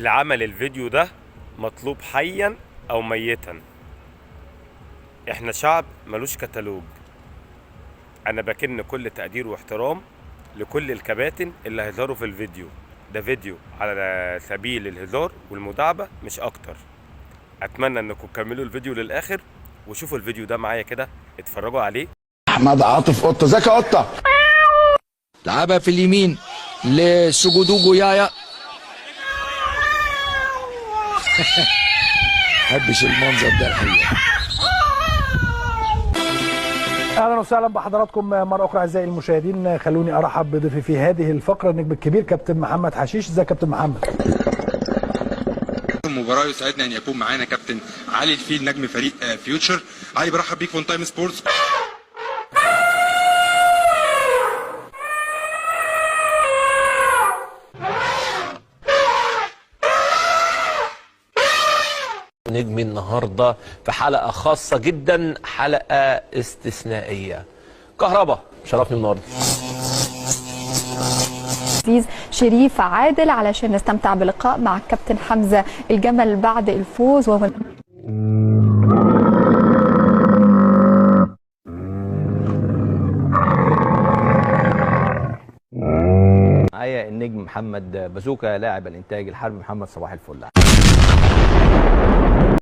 اللي عمل الفيديو ده مطلوب حيا او ميتا. احنا شعب ملوش كتالوج. انا بكن كل تقدير واحترام لكل الكباتن اللي هيظهروا في الفيديو ده. فيديو على سبيل الهزار والمداعبة مش اكتر. اتمنى انكم تكملوا الفيديو للاخر وشوفوا الفيديو ده معايا كده، اتفرجوا عليه. احمد عاطف قطه، ازيك يا قطه؟ لعبها في اليمين لسجودوجو يايا. محبش المنظر ده الحقيقه. اهلا وسهلا بحضراتكم مره اخرى اعزائي المشاهدين. خلوني ارحب بضيفي في هذه الفقره النجم الكبير كابتن محمد حشيش. ازيك يا كابتن محمد؟ المباراه يسعدنا ان يكون معانا كابتن علي الفيل نجم فريق فيوتشر. علي برحب بيك في اون تايم سبورتس. نجم النهارده في حلقه خاصه جدا، حلقه استثنائيه. كهربا شرفني النهارده. عزيز شريف عادل علشان نستمتع بلقاء مع الكابتن حمزه الجمل بعد الفوز. معايا النجم محمد بازوكا لاعب الانتاج الحربي. محمد صباح الفل.